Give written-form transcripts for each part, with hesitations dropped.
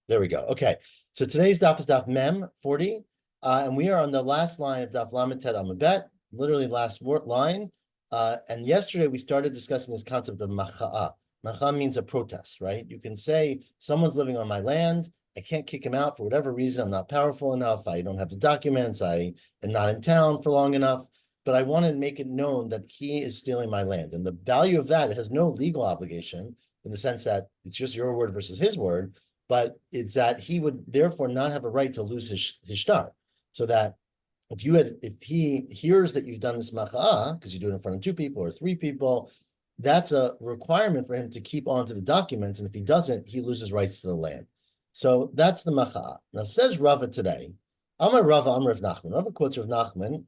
There we go. Okay. So today's daf is daf Mem 40. And we are on the last line of daf Lamed Tet Amud Bet, literally last line. And yesterday we started discussing this concept of macha'a. Macha'a means a protest, right? You can say, someone's living on my land. I can't kick him out for whatever reason. I'm not powerful enough. I don't have the documents. I am not in town for long enough. But I want to make it known that he is stealing my land. And the value of that, it has no legal obligation in the sense that it's just your word versus his word, but it's that he would therefore not have a right to lose his shtar. So that if he hears that you've done this macha'ah, because you do it in front of 2 people or 3 people, that's a requirement for him to keep on to the documents. And if he doesn't, he loses rights to the land. So that's the macha'ah. Now says Rava today, Amar Rava, Amar Rav Nachman. Rava quotes Rav Nachman.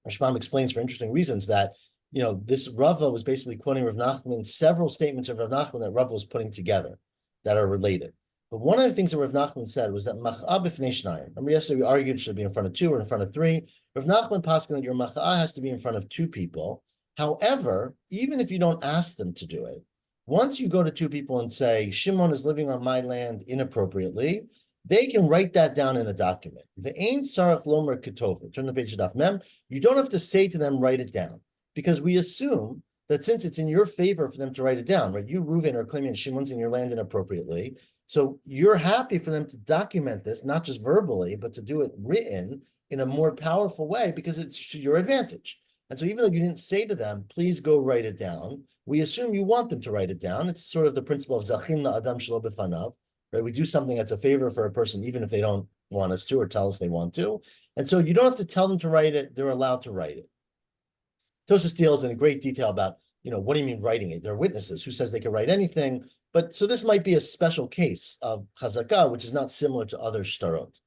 Rashbam explains for interesting reasons that, this Rava was basically quoting Rav Nachman, several statements of Rav Nachman that Rava was putting together that are related. But one of the things that Rav Nachman said was that mach'ah b'fnei shnayim. Remember yesterday we argued it should be in front of 2 or in front of 3. Rav Nachman paskin that your mach'ah has to be in front of 2 people. However, even if you don't ask them to do it, once you go to 2 people and say, Shimon is living on my land inappropriately, they can write that down in a document. Ve'ein sarach lomer ketova. Turn the page to daf mem. You don't have to say to them, write it down, because we assume that since it's in your favor for them to write it down, right? You, Reuven, are claiming Shimon's in your land inappropriately. So you're happy for them to document this, not just verbally, but to do it written in a more powerful way because it's to your advantage. And so even though you didn't say to them, please go write it down, we assume you want them to write it down. It's sort of the principle of zachin la'adam shelo b'fanav, right? We do something that's a favor for a person, even if they don't want us to or tell us they want to. And so you don't have to tell them to write it. They're allowed to write it. Tosfos deals in great detail about, what do you mean writing it? They're witnesses. Who says they can write anything? But so this might be a special case of chazakah, which is not similar to other shtarot.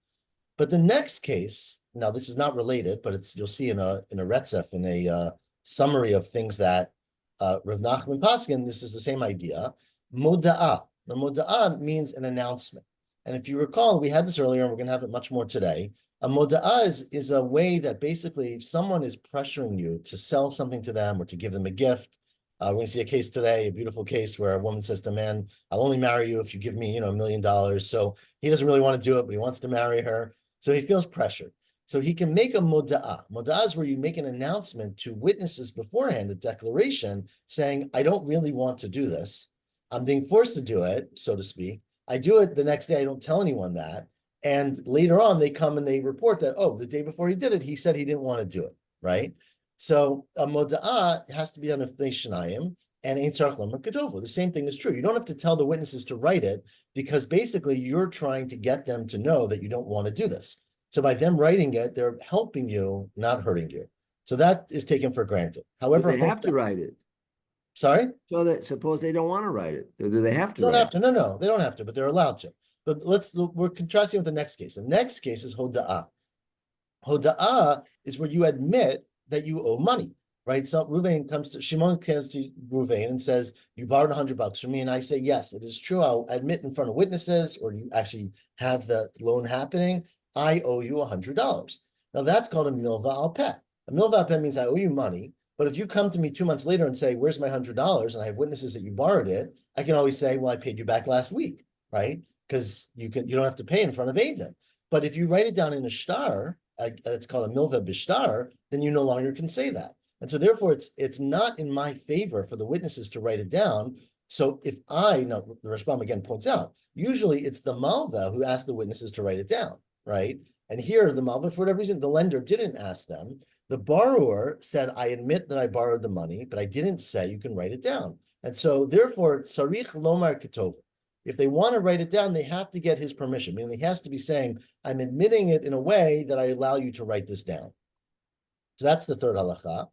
But the next case, now this is not related, but you'll see in a retzef, in a summary of things that Rav Nachman paskin, this is the same idea. Moda'ah. The moda'ah means an announcement. And if you recall, we had this earlier, and we're going to have it much more today. A moda'ah is a way that basically if someone is pressuring you to sell something to them or to give them a gift. We're going to see a case today, a beautiful case where a woman says to a man, I'll only marry you if you give me, $1 million. So he doesn't really want to do it, but he wants to marry her. So he feels pressured. So he can make a moda'ah. Moda'ah is where you make an announcement to witnesses beforehand, a declaration saying, I don't really want to do this. I'm being forced to do it, so to speak. I do it the next day. I don't tell anyone that. And later on, they come and they report that, the day before he did it, he said he didn't want to do it, right? So a moda'ah has to be on a fnei shnayim, and ein tzarich lomer ketova. The same thing is true. You don't have to tell the witnesses to write it because basically you're trying to get them to know that you don't want to do this. So by them writing it, they're helping you, not hurting you. So that is taken for granted. However, they have to write it. Sorry? So that suppose they don't want to write it. Do they have to? They don't have to. No, they don't have to, but they're allowed to. But we're contrasting with the next case. The next case is hoda'ah. Hoda'ah is where you admit that you owe money, right? So Shimon comes to Reuven and says, you borrowed $100 from me. And I say, yes, it is true. I'll admit in front of witnesses, or you actually have the loan happening. I owe you $100. Now that's called a milva al peh. A milva al peh means I owe you money. But if you come to me 2 months later and say, where's my $100? And I have witnesses that you borrowed it, I can always say, well, I paid you back last week, right? Because you don't have to pay in front of Eidim. But if you write it down in a shtar, it's called a milva b'shtar, then you no longer can say that. And so therefore, it's not in my favor for the witnesses to write it down. So the Rashbam again points out, usually it's the malva who asks the witnesses to write it down, right? And here the malva, for whatever reason, the lender didn't ask them. The borrower said, I admit that I borrowed the money, but I didn't say you can write it down. And so therefore, sarich lomar ketova. If they want to write it down, they have to get his permission. Meaning he has to be saying, I'm admitting it in a way that I allow you to write this down. So that's the third halacha.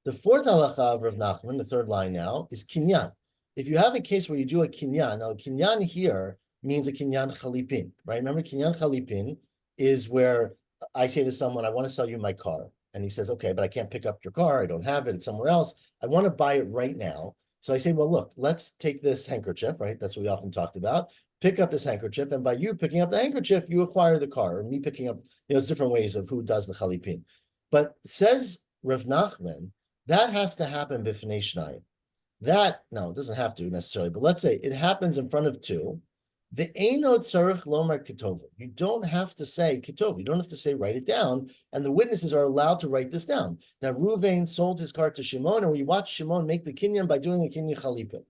The fourth halacha of Rav Nachman, the third line now, is kinyan. If you have a case where you do a kinyan, now kinyan here means a kinyan chalipin, right? Remember, kinyan chalipin is where I say to someone, I want to sell you my car. And he says, okay, but I can't pick up your car. I don't have it. It's somewhere else. I want to buy it right now. So I say, well, look, let's take this handkerchief, right? That's what we often talked about. Pick up this handkerchief. And by you picking up the handkerchief, you acquire the car. Or me picking up, there's different ways of who does the chalipin. But says Rav Nachman, that has to happen b'fnei shnayim. No, it doesn't have to necessarily, but let's say it happens in front of 2. The Eino tzarich lomar ketova. You don't have to say ketova. You don't have to say write it down. And the witnesses are allowed to write this down. Now, Ruvain sold his car to Shimon, and we watched Shimon make the kinyan by doing the kinyan chalipin.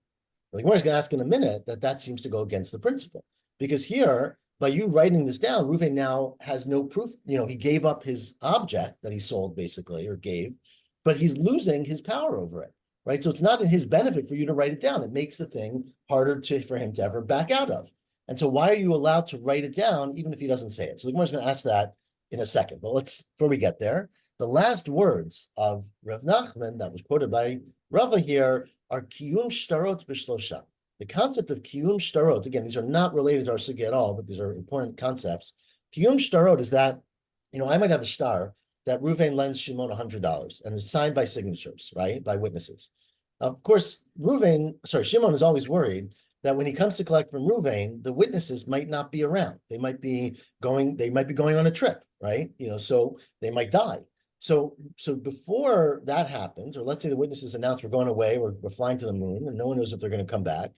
The Gemara is going to ask in a minute that seems to go against the principle. Because here, by you writing this down, Ruvain now has no proof. He gave up his object that he sold, basically, or gave, but he's losing his power over it, right? So it's not in his benefit for you to write it down. It makes the thing harder for him to ever back out of. And so why are you allowed to write it down even if he doesn't say it? So the Gemara is going to ask that in a second. But before we get there, the last words of Rav Nachman that was quoted by Rava here are kiyum shtarot b'shlosha. The concept of kiyum shtarot, again, these are not related to our sugya at all, but these are important concepts. Kiyum shtarot is that, I might have a shtar that Ruvain lends Shimon $100 and is signed by signatures, right, by witnesses. Of course, Shimon is always worried that when he comes to collect from Ruvain, the witnesses might not be around. They might be going on a trip, right? So they might die. So before that happens, or let's say the witnesses announce we're going away, we're flying to the moon, and no one knows if they're going to come back.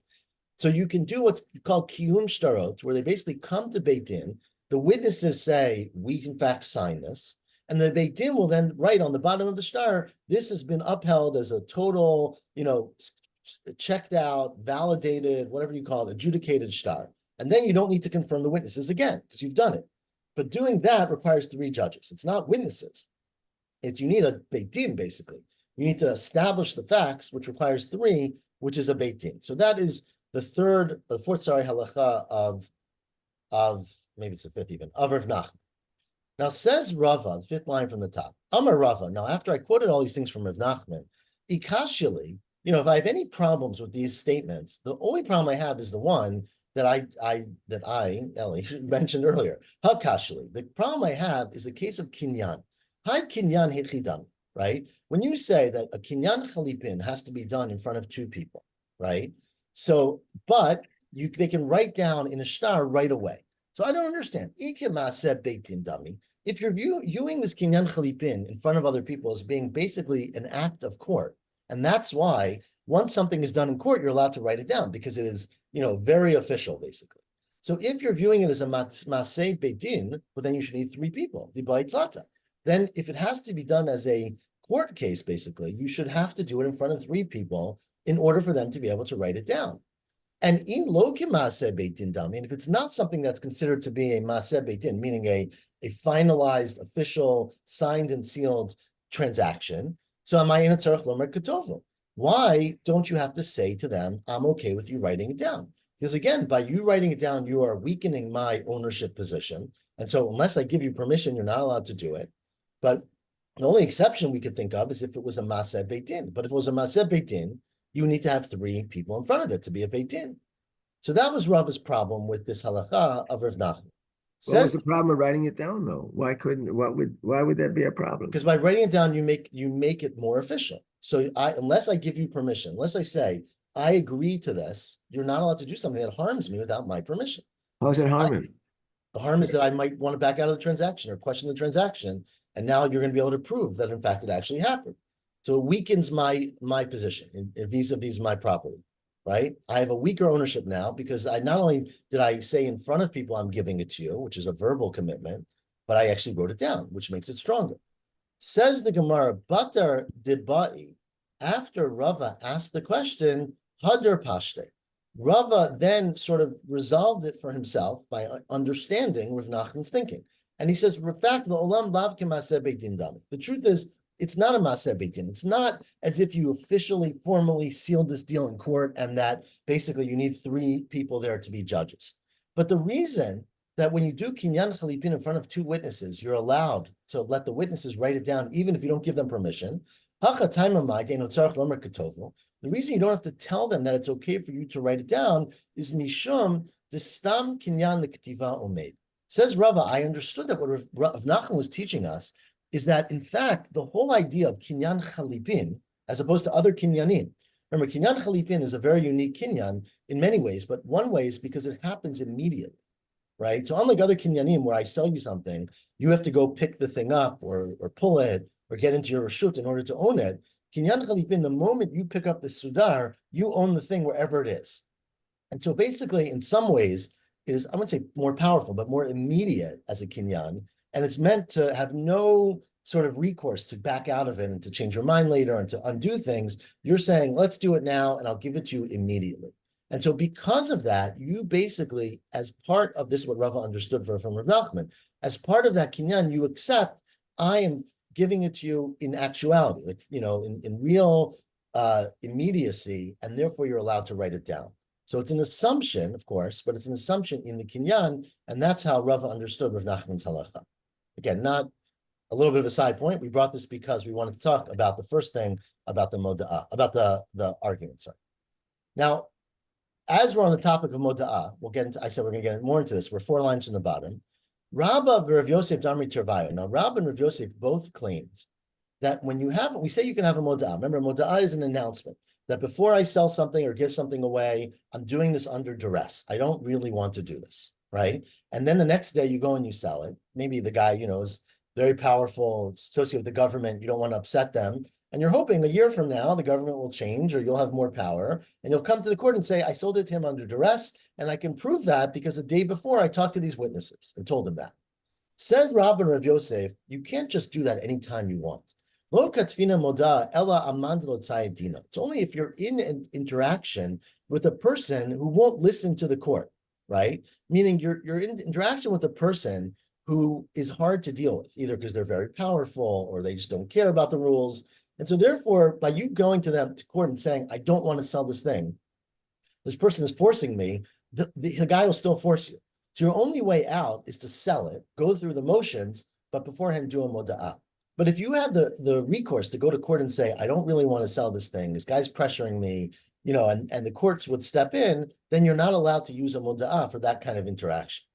So you can do what's called kiyum shtarot, where they basically come to Beit Din. The witnesses say, we in fact signed this. And the Beit Din will then write on the bottom of the shtar, this has been upheld as a total, checked out, validated, whatever you call it, adjudicated shtar. And then you don't need to confirm the witnesses again, because you've done it. But doing that requires 3 judges. It's not witnesses. You need a Beit Din, basically. You need to establish the facts, which requires 3, which is a Beit Din. So that is the fourth halacha of maybe it's the 5th even, of Rav Nachman. Now says Rava, the 5th line from the top, Amar Rava. Now after I quoted all these things from Rav Nachman, ikashili, if I have any problems with these statements, the only problem I have is the one that Ellie, mentioned earlier. Hakashili. The problem I have is the case of kinyan. Hi kinyan hechidam, right? When you say that a kinyan chalipin has to be done in front of 2 people, right? So, but they can write down in a shtar right away. So I don't understand. If you're viewing this kinyan chalipin in front of other people as being basically an act of court, and that's why once something is done in court, you're allowed to write it down because it is, very official, basically. So if you're viewing it as a maseh bedin, well, then you should need 3 people, the baitlata. Then if it has to be done as a court case, basically, you should have to do it in front of 3 people in order for them to be able to write it down. And in lo maseh beitin dami, and if it's not something that's considered to be a maseh beitin, meaning a finalized, official, signed and sealed transaction, so amayin tzarich lomer ketovo. Why don't you have to say to them, I'm okay with you writing it down? Because again, by you writing it down, you are weakening my ownership position. And so unless I give you permission, you're not allowed to do it. But the only exception we could think of is if it was a maseh beitin. But if it was a maseh beitin, you need to have 3 people in front of it to be a Beit Din. So that was Rava's problem with this halacha of Rav Nachman. What was the problem of writing it down, though? Why would that be a problem? Because by writing it down, you make it more official. So unless I give you permission, unless I say, I agree to this, you're not allowed to do something that harms me without my permission. How is it harming? The harm is that I might want to back out of the transaction or question the transaction, and now you're going to be able to prove that in fact it actually happened. So it weakens my position vis-a-vis my property, right? I have a weaker ownership now because I not only did I say in front of people I'm giving it to you, which is a verbal commitment, but I actually wrote it down, which makes it stronger. Says the Gemara, Batra debai. After Rava asked the question, Hadar Pashte. Rava then sort of resolved it for himself by understanding Rav Nachman's thinking. And he says, in fact, the olam lav kemaseh beitin dami. The truth is, it's not a maseh beitin. It's not as if you officially, formally sealed this deal in court and that basically you need 3 people there to be judges. But the reason that when you do kinyan chalipin in front of 2 witnesses, you're allowed to let the witnesses write it down even if you don't give them permission. The reason you don't have to tell them that it's okay for you to write it down is mishum destam kinyan lektiva omed. Says Rava, I understood that what Rav Nachman was teaching us is that, in fact, the whole idea of kinyan chalipin, as opposed to other kinyanim, remember, kinyan chalipin is a very unique kinyan in many ways, but one way is because it happens immediately, right? So unlike other kinyanim where I sell you something, you have to go pick the thing up or pull it or get into your reshut in order to own it. Kinyan chalipin, the moment you pick up the sudar, you own the thing wherever it is. And so basically, in some ways, is, I wouldn't say more powerful, but more immediate as a kinyan, and it's meant to have no sort of recourse to back out of it and to change your mind later and to undo things. You're saying, let's do it now, and I'll give it to you immediately. And so because of that, you basically, as part of this, what Rava understood from Rav Nachman, as part of that kinyan, you accept, I am giving it to you in actuality, like, in real immediacy, and therefore you're allowed to write it down. So it's an assumption, of course, but it's an assumption in the kinyan, and that's how Rava understood Rav Nachman's halacha. Again, not a little bit of a side point. We brought this because we wanted to talk about the first thing about the moda'ah, about the argument, sorry. Now, as we're on the topic of moda'ah, we'll get into, I said we're going to get more into this. We're 4 lines in the bottom. Rabba Rav Yosef Damri Tervayo. Now, Rabba and Rav Yosef both claimed that when you have, we say you can have a moda'ah. Remember, moda'ah is an announcement that before I sell something or give something away, I'm doing this under duress. I don't really want to do this, right? And then the next day you go and you sell it. Maybe the guy, is very powerful, associated with the government. You don't want to upset them. And you're hoping a year from now, the government will change or you'll have more power. And you'll come to the court and say, I sold it to him under duress. And I can prove that because the day before I talked to these witnesses and told them that. Said Rabban Rav Yosef, you can't just do that anytime you want. Lo katvina moda ella amand lo tzayedina. It's only if you're in an interaction with a person who won't listen to the court, right? Meaning you're in interaction with a person who is hard to deal with, either because they're very powerful or they just don't care about the rules. And so therefore, by you going to them to court and saying, I don't want to sell this thing, this person is forcing me, the guy will still force you. So your only way out is to sell it, go through the motions, but beforehand do a moda'ah. But if you had the recourse to go to court and say, I don't really want to sell this thing, this guy's pressuring me, and the courts would step in, then you're not allowed to use a moda'ah for that kind of interaction.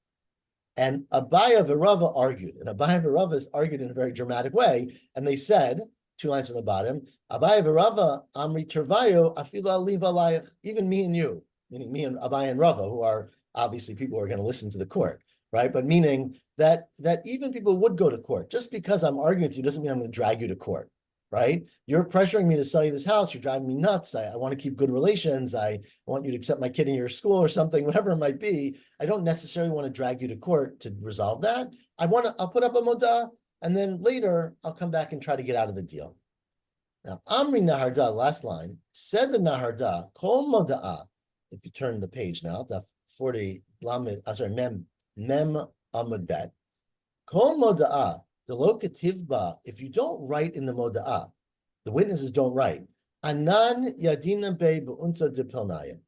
And Abaya Virava argued, and Abaya Virava argued in a very dramatic way, and they said, 2 lines on the bottom, Abaya Virava Amri Tervayo Afila Aliv Alayach, even me and you, meaning me and Abaya and Rava, who are obviously people who are going to listen to the court, right? But meaning that even people would go to court. Just because I'm arguing with you doesn't mean I'm going to drag you to court, right? You're pressuring me to sell you this house. You're driving me nuts. I want to keep good relations. I want you to accept my kid in your school or something, whatever it might be. I don't necessarily want to drag you to court to resolve that. I'll put up a moda, and then later I'll come back and try to get out of the deal. Now, Amri Naharda, last line, said the Naharda, Kol Moda'ah, if you turn the page now, the 40, Mem Amud Bet, Kol Moda'ah, the lokativba, if you don't write in the moda'ah, the witnesses don't write, Anan Yadina Be Be'unta de Pilnaya.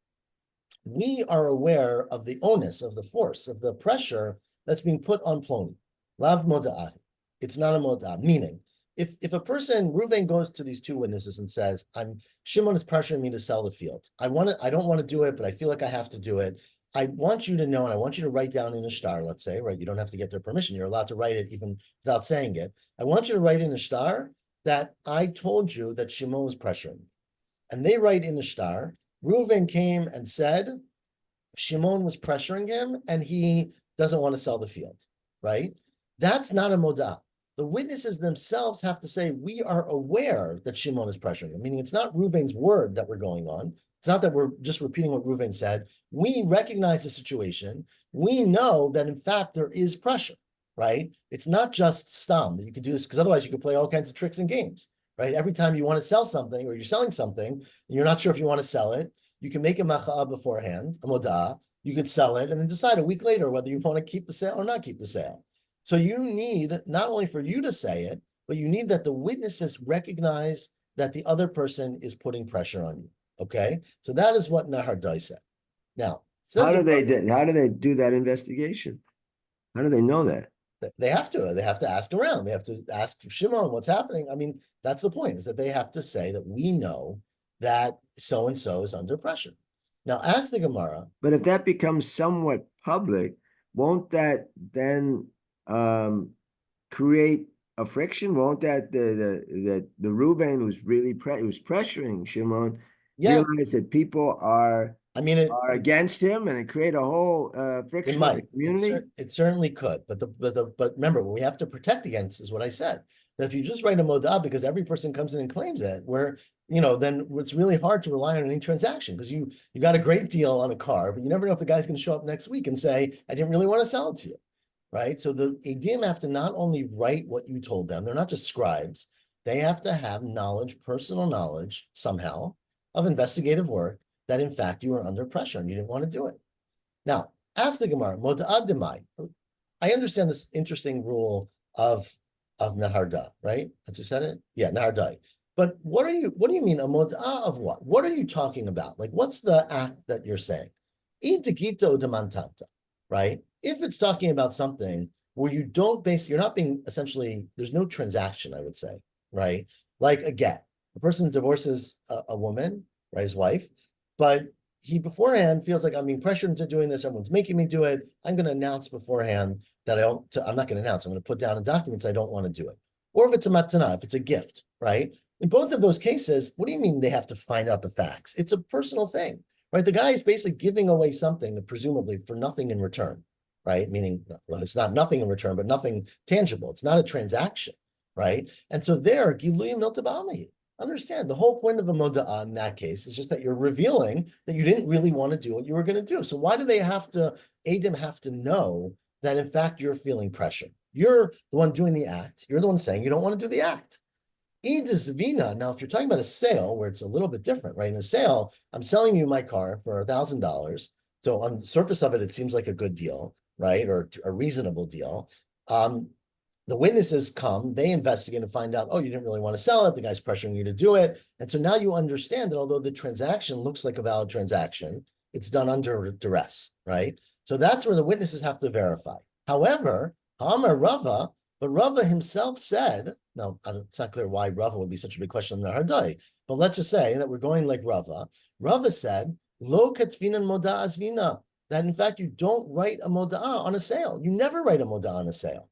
We are aware of the onus, of the force, of the pressure that's being put on Ploni. Lav moda'ah. It's not a moda'ah, meaning, if a person, Reuven goes to these 2 witnesses and says, Shimon is pressuring me to sell the field. I don't want to do it, but I feel like I have to do it. I want you to know, and I want you to write down in a star, let's say, right? You don't have to get their permission. You're allowed to write it even without saying it. I want you to write in a star that I told you that Shimon was pressuring me. And they write in a star, Reuven came and said, Shimon was pressuring him and he doesn't want to sell the field, right? That's not a modah. The witnesses themselves have to say, we are aware that Shimon is pressuring him, meaning it's not Reuven's word that we're going on. It's not that we're just repeating what Reuven said. We recognize the situation. We know that, in fact, there is pressure, right? It's not just stam that you could do this, because otherwise you could play all kinds of tricks and games, right? Every time you want to sell something or you're selling something and you're not sure if you want to sell it, you can make a macha'ah beforehand, a moda'ah. You could sell it and then decide a week later whether you want to keep the sale or not keep the sale. So you need not only for you to say it, but you need that the witnesses recognize that the other person is putting pressure on you. Okay, so that is what Nahardai said. Now, how do they do that investigation? How do they know that? They have to ask around. They have to ask Shimon what's happening. I mean, that's the point, is that they have to say that we know that so and so is under pressure. Now, ask the Gemara. But if that becomes somewhat public, won't that then create a friction? Won't that the Reuven who's really who's pressuring Shimon realize that people are against him, and it create a whole friction in the community? It certainly could, but remember, what we have to protect against is what I said, that if you just write a moda because every person comes in and claims it, where then it's really hard to rely on any transaction because you got a great deal on a car, but you never know if the guy's going to show up next week and say, I didn't really want to sell it to you, right? So the Edim have to not only write what you told them, they're not just scribes, they have to have knowledge, personal knowledge somehow of investigative work that in fact you were under pressure and you didn't want to do it. Now, ask the Gemara, Moda'ad demai. I understand this interesting rule of Naharda, right? That's you said it? Yeah, Nahardai. But what do you mean a mod'ah of what? What are you talking about? Like, what's the act that you're saying? Idigito demantanta, right? If it's talking about something where you're not being essentially, there's no transaction, I would say, right? Like a get. A person divorces a woman, right, his wife, but he beforehand feels like I'm being pressured into doing this. Everyone's making me do it. I'm going to announce beforehand that I'm not going to announce. I'm going to put down in documents I don't want to do it. Or if it's a matana, if it's a gift, right? In both of those cases, what do you mean they have to find out the facts? It's a personal thing, right? The guy is basically giving away something, presumably for nothing in return, right? Meaning it's not nothing in return, but nothing tangible. It's not a transaction, right? And so there, Giluyim Miltabamahi. Understand the whole point of a moda'ah in that case is just that you're revealing that you didn't really want to do what you were going to do. So why do Adim have to know that in fact you're feeling pressure? You're the one doing the act. You're the one saying you don't want to do the act. Idizvina. Now, if you're talking about a sale where it's a little bit different, right? In a sale, I'm selling you my car for $1,000. So on the surface of it, it seems like a good deal, right? Or a reasonable deal. The witnesses come, they investigate and find out, oh, you didn't really want to sell it. The guy's pressuring you to do it. And so now you understand that although the transaction looks like a valid transaction, it's done under duress, right? So that's where the witnesses have to verify. However, Hamar Rava, but Rava himself said, now it's not clear why Rava would be such a big question in the Hardai, but let's just say that we're going like Rava. Rava said, Lo katfinan moda azvina, that in fact you don't write a moda'ah on a sale. You never write a moda'ah on a sale.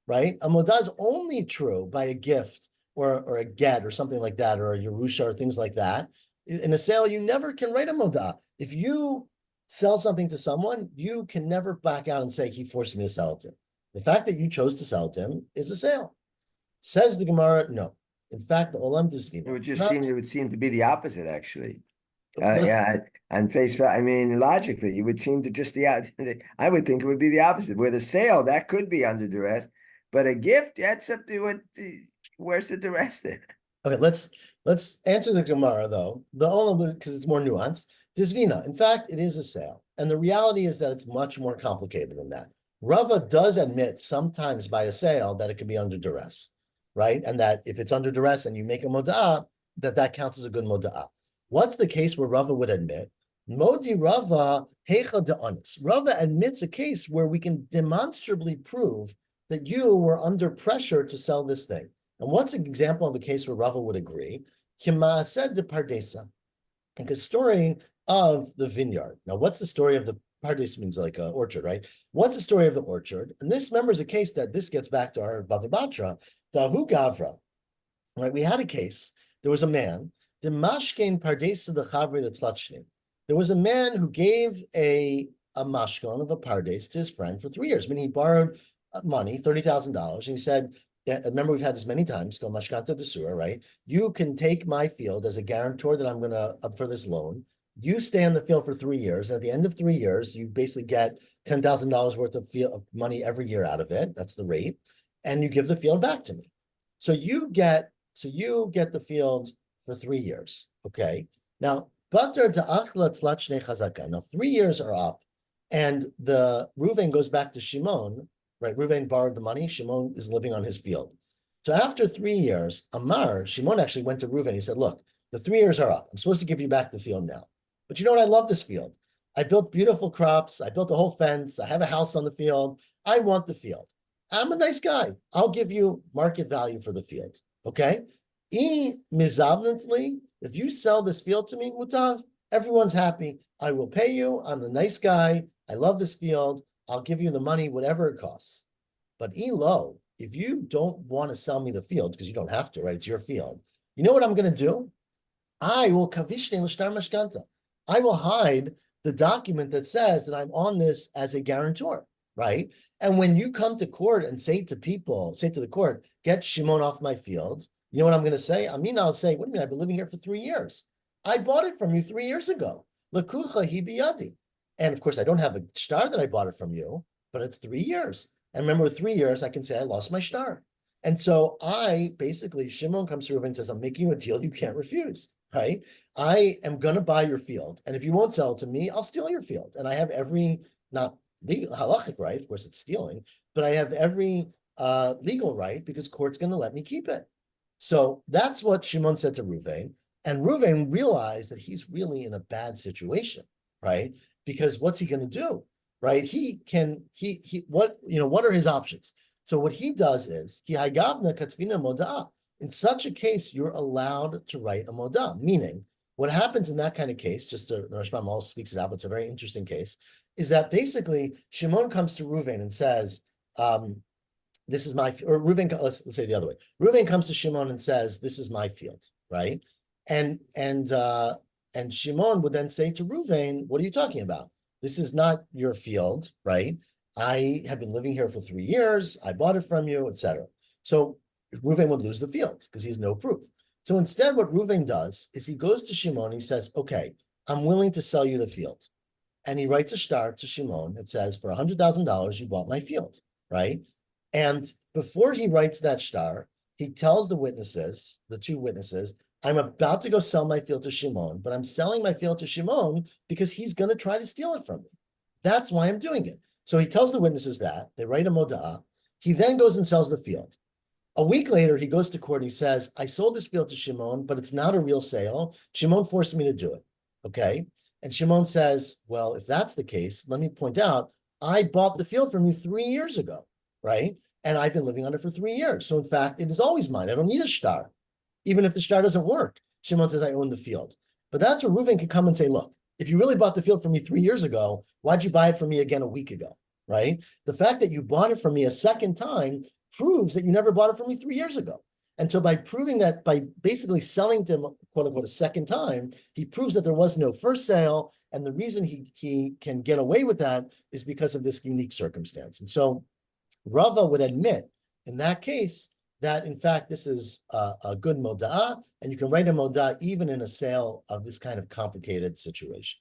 Right? A modah is only true by a gift or a get or something like that, or a Yerusha or things like that. In a sale, you never can write a modah. If you sell something to someone, you can never back out and say, he forced me to sell it to him. The fact that you chose to sell it to him is a sale. Says the Gemara, no. In fact, the Olam Dizvina. It would seem to be the opposite, actually. Yeah, and I mean, logically, it would seem to just I would think it would be the opposite. With a sale, that could be under duress. But a gift, that's up to what. Where's the duress there? Okay, let's answer the Gemara though. The Olam, because it's more nuanced. Disvina. In fact, it is a sale, and the reality is that it's much more complicated than that. Rava does admit sometimes by a sale that it could be under duress, right? And that if it's under duress and you make a moda'ah, that counts as a good moda'ah. What's the case where Rava would admit? Modi Rava hecha de'anis. Rava admits a case where we can demonstrably prove that you were under pressure to sell this thing. And what's an example of a case where Rava would agree? Kima'ased de Pardesa, like a story of the vineyard. Now, what's the story of the Pardes means like an orchard, right? What's the story of the orchard? And this, remember, is a case that this gets back to our Bava Batra, Dahu Gavra, right? We had a case. There was a man, the Mashkein Pardesa the Chavri the Tlachshnim. There was a man who gave a mashkon of a Pardes to his friend for 3 years. I mean, he borrowed money, $30,000. And he said, remember, we've had this many times, go mashkanta desura, right? You can take my field as a guarantor that I'm going to up for this loan. You stay on the field for 3 years. And at the end of 3 years, you basically get $10,000 worth of money every year out of it. That's the rate. And you give the field back to me. So you get the field for 3 years. Okay. Now, Batra ta'achla tlachne chazaka. Now, 3 years are up. And the Reuven goes back to Shimon. Right, Reuven borrowed the money. Shimon is living on his field. So after 3 years, Shimon actually went to Reuven. He said, look, the 3 years are up. I'm supposed to give you back the field now. But you know what? I love this field. I built beautiful crops. I built a whole fence. I have a house on the field. I want the field. I'm a nice guy. I'll give you market value for the field. Okay? If you sell this field to me, mutav, everyone's happy. I will pay you. I'm the nice guy. I love this field. I'll give you the money, whatever it costs. But Elo, if you don't want to sell me the field, because you don't have to, right? It's your field. You know what I'm going to do? I will kavishne l'shtar mashkanta. I will hide the document that says that I'm on this as a guarantor. right? And when you come to court and say to the court, get Shimon off my field, you know what I'm going to say? I'll say, what do you mean? I've been living here for 3 years. I bought it from you 3 years ago. Lakucha hi biyadi. And of course, I don't have a star that I bought it from you, but it's 3 years. And remember, 3 years, I can say I lost my star. And so Shimon comes through and says, I'm making you a deal you can't refuse, right? I am going to buy your field. And if you won't sell it to me, I'll steal your field. And I have every, not legal, halachic right, of course it's stealing, but I have every legal right because court's going to let me keep it. So that's what Shimon said to Ruvain. And Ruvain realized that he's really in a bad situation, right? Because what's he going to do, right? What are his options? So what he does is, in such a case, you're allowed to write a moda, meaning what happens in that kind of case, the Rashbam also speaks it out, but it's a very interesting case, is that basically Shimon comes to Ruvain and says, this is my, or Reuven, let's say the other way. Reuven comes to Shimon and says, this is my field, right? And Shimon would then say to Reuven, what are you talking about? This is not your field, right? I have been living here for 3 years. I bought it from you, etc. So Reuven would lose the field because he has no proof. So instead, what Reuven does is he goes to Shimon. He says, okay, I'm willing to sell you the field. And he writes a shtar to Shimon. It says, for $100,000, you bought my field, right? And before he writes that shtar, he tells the witnesses, the two witnesses, I'm about to go sell my field to Shimon, but I'm selling my field to Shimon because he's going to try to steal it from me. That's why I'm doing it. So he tells the witnesses that. They write a moda'ah. He then goes and sells the field. A week later, he goes to court and he says, I sold this field to Shimon, but it's not a real sale. Shimon forced me to do it. Okay? And Shimon says, well, if that's the case, let me point out, I bought the field from you 3 years ago, right? And I've been living on it for 3 years. So in fact, it is always mine. I don't need a shtar. Even if the shtar doesn't work, Shimon says, I own the field. But that's where Reuven can come and say, look, if you really bought the field from me 3 years ago, why'd you buy it from me again a week ago, right? The fact that you bought it from me a second time proves that you never bought it from me 3 years ago. And so by proving that, by basically selling to him, quote unquote, a second time, he proves that there was no first sale. And the reason he can get away with that is because of this unique circumstance. And so Rava would admit in that case that in fact this is a good moda'ah, and you can write a moda'ah even in a sale of this kind of complicated situation.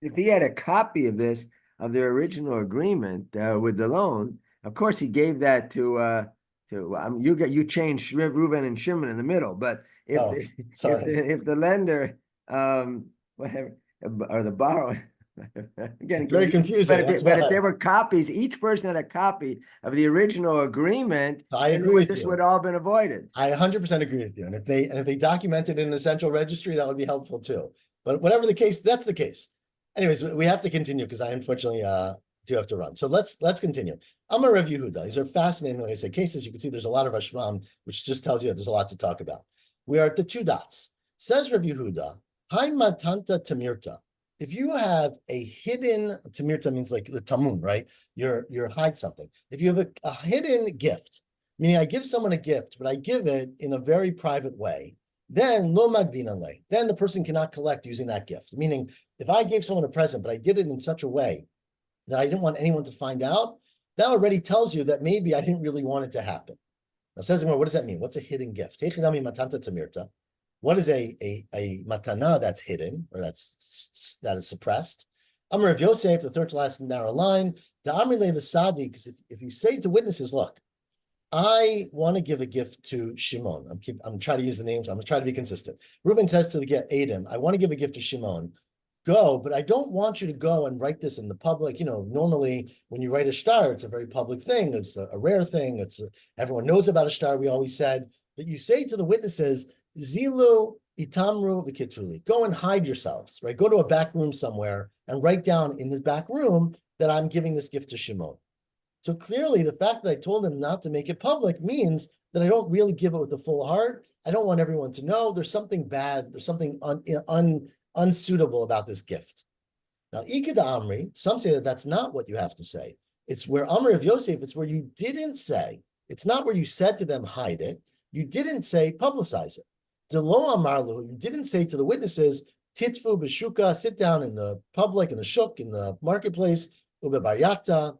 If he had a copy of this, of their original agreement with the loan, of course he gave that to you changed Reuven and Shimon in the middle, but if if the lender whatever or the borrower again, very confusing. But if there were copies, each person had a copy of the original agreement. I agree with you. This would all been avoided. I 100% agree with you. And if they documented it in the central registry, that would be helpful too. But whatever the case, that's the case. Anyways, we have to continue because I unfortunately do have to run. So let's continue. Amar Rav Yehuda. These are fascinating, like I said, cases. You can see there's a lot of Ashmam, which just tells you that there's a lot to talk about. We are at the two dots. Says Rav Yehuda, Hai matanta tamirta. If you have a hidden, tamirta means like the tamun, right? You're hide something. If you have a hidden gift, meaning I give someone a gift, but I give it in a very private way, then lo magbina le, then the person cannot collect using that gift. Meaning, if I gave someone a present, but I did it in such a way that I didn't want anyone to find out, that already tells you that maybe I didn't really want it to happen. Now, says what does that mean? What's a hidden gift? What is a matana that's hidden or that is suppressed? Amar Rav Yosef, the third to last narrow line, the Amrile the Sadi, because if you say to witnesses, look, I want to give a gift to Shimon. I'm trying to use the names. I'm going to try to be consistent. Reuben says to the Adam, I want to give a gift to Shimon. Go, but I don't want you to go and write this in the public. You know, normally when you write a shtar, it's a very public thing. It's a rare thing. Everyone knows about a shtar, we always said. But you say to the witnesses, Zilu itamru v'kitruli. Go and hide yourselves, right? Go to a back room somewhere and write down in the back room that I'm giving this gift to Shimon. So clearly, the fact that I told him not to make it public means that I don't really give it with the full heart. I don't want everyone to know. There's something bad. There's something unsuitable about this gift. Now, Ikeda Amri, some say that that's not what you have to say. It's where Amr of Yosef, it's where you didn't say. It's not where you said to them, hide it. You didn't say, publicize it. Delo Amarlu, you didn't say to the witnesses, Titfu Beshuka, sit down in the public, in the shuk, in the marketplace, Ube Baryakta,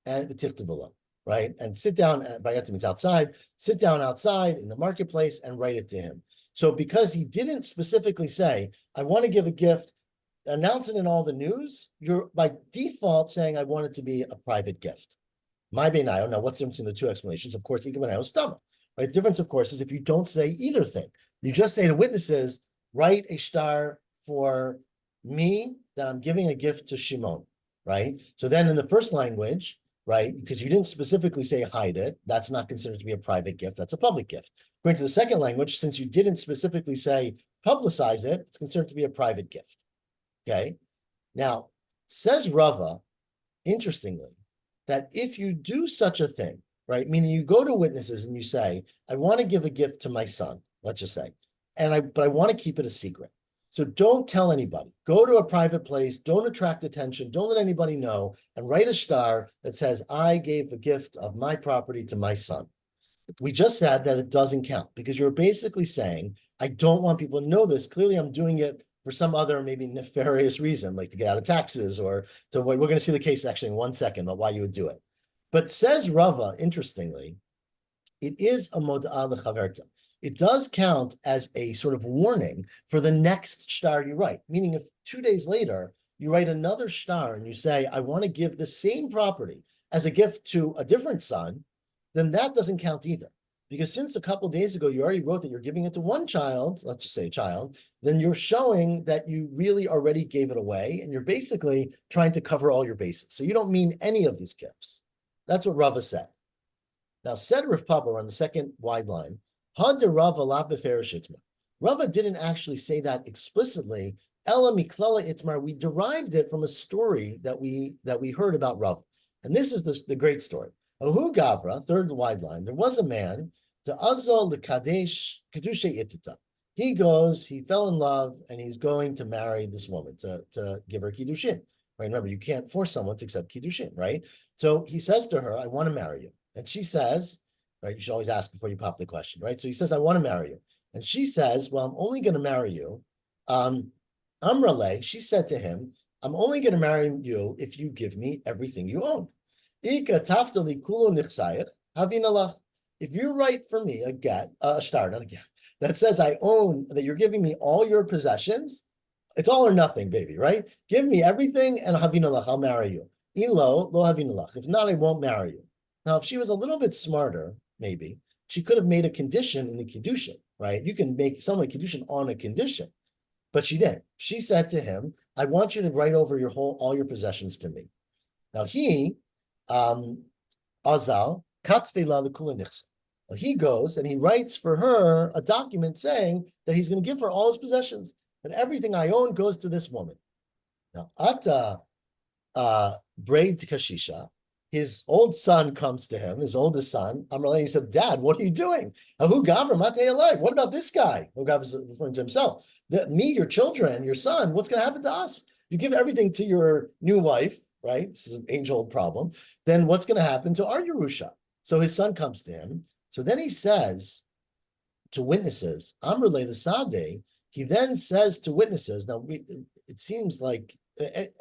and v'tichtavu, right? And sit down, bayarta means outside, sit down outside in the marketplace and write it to him. So because he didn't specifically say, I want to give a gift, announce it in all the news, you're by default saying, I want it to be a private gift. My benayo. Now, what's the difference in the two explanations? Of course, ika benayo stomach, right? Difference, of course, is if you don't say either thing. You just say to witnesses, write a star for me that I'm giving a gift to Shimon, right? So then in the first language, right, because you didn't specifically say hide it, that's not considered to be a private gift, that's a public gift. According to the second language, since you didn't specifically say publicize it, it's considered to be a private gift, okay? Now, says Rava, interestingly, that if you do such a thing, right, meaning you go to witnesses and you say, I want to give a gift to my son, let's just say, but I want to keep it a secret. So don't tell anybody. Go to a private place. Don't attract attention. Don't let anybody know. And write a star that says, I gave a gift of my property to my son. We just said that it doesn't count because you're basically saying, I don't want people to know this. Clearly, I'm doing it for some other maybe nefarious reason, like to get out of taxes or to avoid. We're going to see the case actually in 1 second about why you would do it. But says Rava, interestingly, it is a mod'ah lechaverta. It does count as a sort of warning for the next star you write. Meaning if 2 days later, you write another star and you say, I want to give the same property as a gift to a different son, then that doesn't count either. Because since a couple of days ago, you already wrote that you're giving it to one child, let's just say a child, then you're showing that you really already gave it away and you're basically trying to cover all your bases. So you don't mean any of these gifts. That's what Rava said. Now, said Rav Papa on the second wide line, Had de Rava la beferish itmar. Rava didn't actually say that explicitly. Ela miklala itmar. We derived it from a story that we heard about Rava. And this is the great story. Ahu Gavra, third wide line, there was a man, to Azal the Kadesh Kedusha Itita. He fell in love, and he's going to marry this woman to give her Kiddushin. Right? Remember, you can't force someone to accept Kiddushin, right? So he says to her, I want to marry you. And she says, right, you should always ask before you pop the question, right? So he says, I want to marry you. And she says, well, I'm only going to marry you. Amrale, she said to him, I'm only going to marry you if you give me everything you own. If you write for me a star, not a get, that says I own, that you're giving me all your possessions, it's all or nothing, baby, right? Give me everything and havinalach, I'll marry you. Ilo, lo havinalach. If not, I won't marry you. Now, if she was a little bit smarter, maybe, she could have made a condition in the Kiddushin, right? You can make someone a Kiddushin on a condition, but she didn't. She said to him, I want you to write over all your possessions to me. Now, Azal, Katzvela the he goes and he writes for her a document saying that he's going to give her all his possessions, and everything I own goes to this woman. Now, Ata Braid Kashisha, his old son comes to him, his oldest son. He said, Dad, what are you doing? What about this guy? Who Gavra is referring to himself. Me, your children, your son, what's going to happen to us? You give everything to your new wife, right? This is an age-old problem. Then what's going to happen to our Yerusha? So his son comes to him. So then he says to witnesses, Amrle the Sadeh, he then says to witnesses, now it seems like,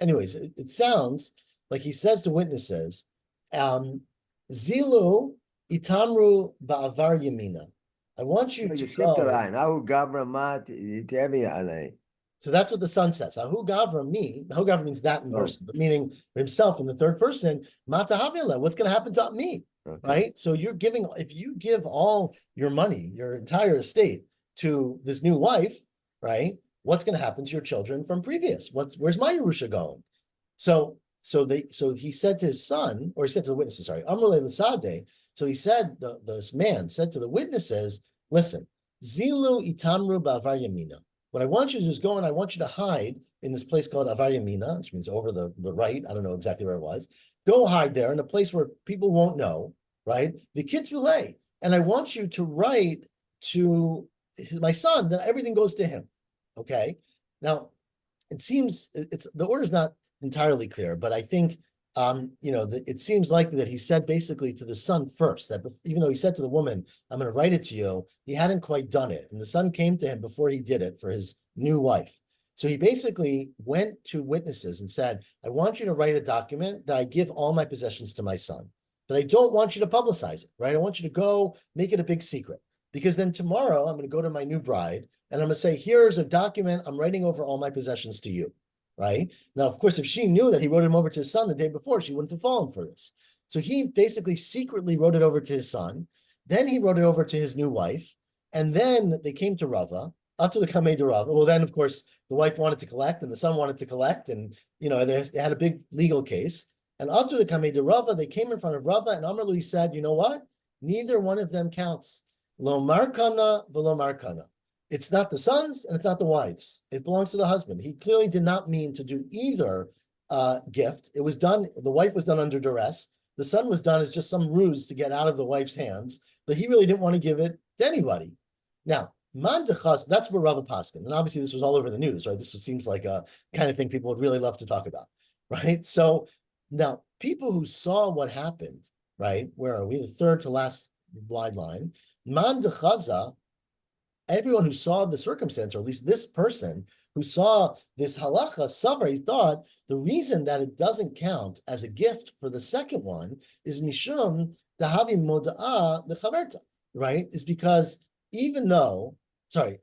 anyways, it sounds like he says to witnesses, Zilu itamru ba'avar yamina. I want you to skipped the go. line. Ahu Gavra mat So that's what the son says. Ahu Gavra means that person, but meaning himself in the third person, Mata Havila, what's going to happen to me? Okay. Right? So if you give all your money, your entire estate to this new wife, right? What's going to happen to your children from previous? Where's my Yerusha going? So he said to his son, or he said to the witnesses, sorry, Amrullah Lasade. So he said, this man said to the witnesses, listen, Zilu itamru ba'avar yamina. What I want you to do is go and I want you to hide in this place called Avar Yamina, which means over the right. I don't know exactly where it was. Go hide there in a place where people won't know, right? The kitzvulei. And I want you to write to my son that everything goes to him. Okay. Now, it seems the order is not entirely clear, but I think it seems likely that he said basically to the son first, that even though he said to the woman, I'm going to write it to you, he hadn't quite done it. And the son came to him before he did it for his new wife. So he basically went to witnesses and said, I want you to write a document that I give all my possessions to my son, but I don't want you to publicize it, right? I want you to go make it a big secret, because then tomorrow I'm going to go to my new bride and I'm going to say, here's a document, I'm writing over all my possessions to you, right? Now, of course, if she knew that he wrote him over to his son the day before, she wouldn't have fallen for this. So he basically secretly wrote it over to his son. Then he wrote it over to his new wife. And then they came to Rava, up to the Kamei de Rava. Well, then, of course, the wife wanted to collect and the son wanted to collect. And, they had a big legal case. And up to the Kamei de Rava, they came in front of Rava, and Amar Lui said, you know what? Neither one of them counts. Lo markana velo markana. It's not the sons and it's not the wives. It belongs to the husband. He clearly did not mean to do either gift. It was done, the wife was done under duress. The son was done as just some ruse to get out of the wife's hands, but he really didn't want to give it to anybody. Now, man dechas, that's where Rava Paskin. And obviously this was all over the news, right? This seems like a kind of thing people would really love to talk about, right? So now people who saw what happened, right? Where are we? The third to last blind line. Man dechaza, everyone who saw the circumstance, or at least this person who saw this halacha savar, he thought the reason that it doesn't count as a gift for the second one is mishum dahavi moda'a lechaverta, right? Is because even though, right,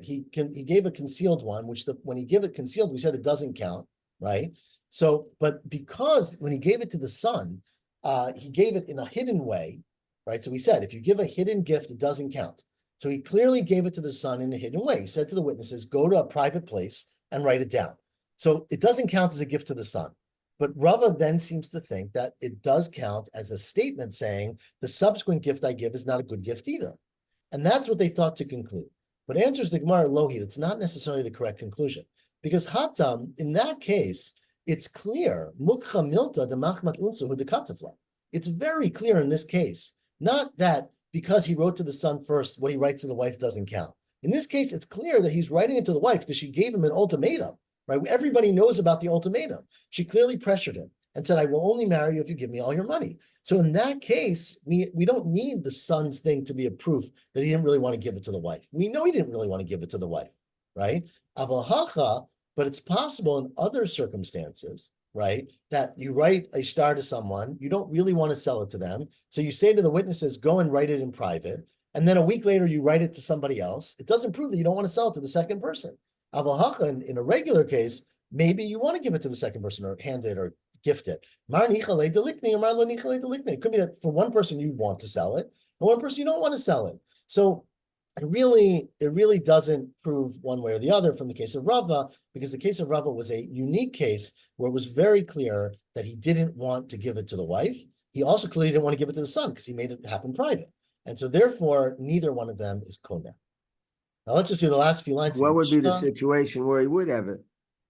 he gave a concealed one, which when he gave it concealed, we said it doesn't count, right? So, but because when he gave it to the son, he gave it in a hidden way, right? So we said if you give a hidden gift, it doesn't count. So he clearly gave it to the son in a hidden way. He said to the witnesses, go to a private place and write it down. So it doesn't count as a gift to the son. But Rava then seems to think that it does count as a statement saying the subsequent gift I give is not a good gift either. And that's what they thought to conclude. But answers the Gemara Lohi, that's not necessarily the correct conclusion. Because Hatam, in that case, it's clear, Mukha Milta de Machmat Unsu de Katafla. It's very clear in this case, not that because he wrote to the son first, what he writes to the wife doesn't count. In this case, it's clear that he's writing it to the wife because she gave him an ultimatum, right? Everybody knows about the ultimatum. She clearly pressured him and said, I will only marry you if you give me all your money. So in that case, we don't need the son's thing to be a proof that he didn't really want to give it to the wife. We know he didn't really want to give it to the wife, right? Aval but it's possible in other circumstances, right, that you write a shtar to someone, you don't really want to sell it to them, so you say to the witnesses, go and write it in private, and then a week later you write it to somebody else. It doesn't prove that you don't want to sell it to the second person. Aval in a regular case, maybe you want to give it to the second person or hand it or gift it. It could be that for one person you want to sell it, and one person you don't want to sell it. So it really doesn't prove one way or the other from the case of Rava, because the case of Rava was a unique case where it was very clear that he didn't want to give it to the wife. He also clearly didn't want to give it to the son because he made it happen private. And so therefore, neither one of them is koneh. Now let's just do the last few lines. What would be the situation where he would have it?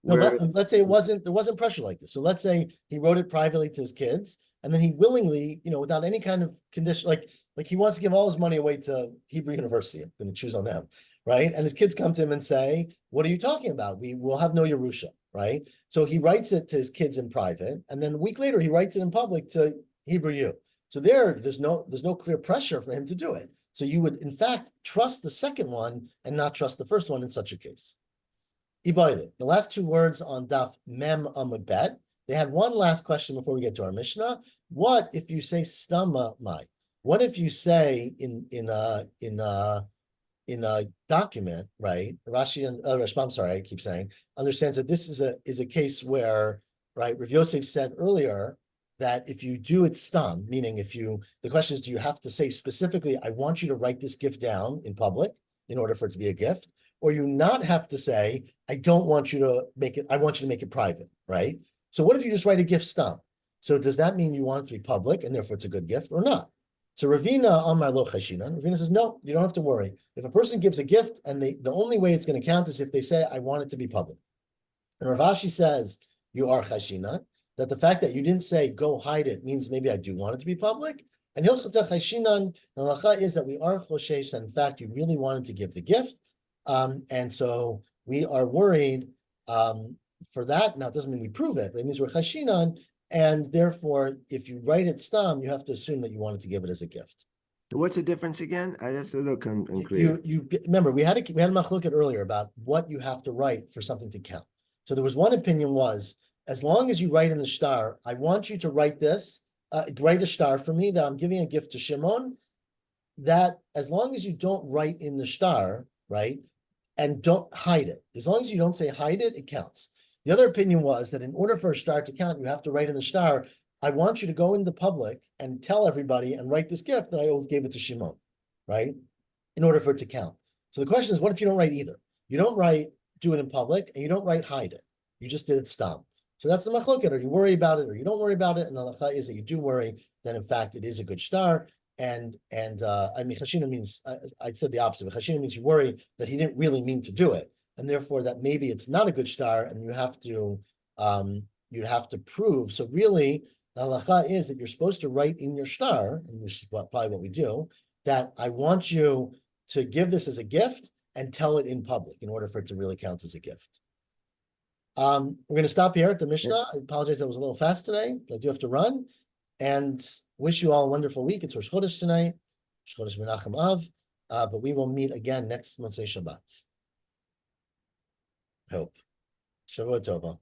No, let's say there wasn't pressure like this. So let's say he wrote it privately to his kids, and then he willingly, without any kind of condition, like he wants to give all his money away to Hebrew University. I'm going to choose on them, right? And his kids come to him and say, what are you talking about? We will have no Yerusha, right? So he writes it to his kids in private, and then a week later he writes it in public to Hebrew U. So there's no clear pressure for him to do it. So you would, in fact, trust the second one and not trust the first one in such a case. Ibayde, the last two words on Daf Mem Amud Bet. They had one last question before we get to our Mishnah. What if you say stama mai? What if you say in a document, right? Rashi and Rashba, I'm sorry, I keep saying, understands that this is a case where, right, Rav Yosef said earlier that if you do it stam, meaning the question is, do you have to say specifically, I want you to write this gift down in public in order for it to be a gift? Or you not have to say, I don't want you to make it, I want you to make it private, right? So what if you just write a gift stam? So does that mean you want it to be public and therefore it's a good gift or not? So Ravina Amar Lo Chashinan, Ravina says, no, you don't have to worry. If a person gives a gift and the only way it's going to count is if they say, I want it to be public. And Rav Ashi says, you are Chashinan, that the fact that you didn't say, go hide it means maybe I do want it to be public. And Hilchata Chashinan, the halacha is that we are Choshesh, and in fact, you really wanted to give the gift. And so we are worried for that. Now, it doesn't mean we prove it, but it means we're chashinan, and therefore, if you write it stam, you have to assume that you wanted to give it as a gift. What's the difference again? That's a little unclear. You remember we had a machloket earlier about what you have to write for something to count. So there was one opinion was as long as you write in the star, I want you to write this, write a star for me that I'm giving a gift to Shimon. That as long as you don't write in the star, right, and don't hide it, as long as you don't say hide it, it counts. The other opinion was that in order for a star to count, you have to write in the star, I want you to go into the public and tell everybody and write this gift that I gave it to Shimon, right? In order for it to count. So the question is, what if you don't write either? You don't write, do it in public, and you don't write, hide it. You just did it stam. So that's the machloket, or you worry about it, or you don't worry about it. And the halacha is that you do worry, then in fact it is a good star. And I mean, chashina means, I said the opposite. Chashina means you worry that he didn't really mean to do it. And therefore that maybe it's not a good star and you'd have to prove. So really, the halacha is that you're supposed to write in your star, and which is probably what we do, that I want you to give this as a gift and tell it in public in order for it to really count as a gift. We're going to stop here at the Mishnah. I apologize that was a little fast today, but I do have to run. And wish you all a wonderful week. It's Rosh Chodesh tonight, Rosh Chodesh Menachem Av, but we will meet again next Motzei Shabbat. Hope. Shavua Tova.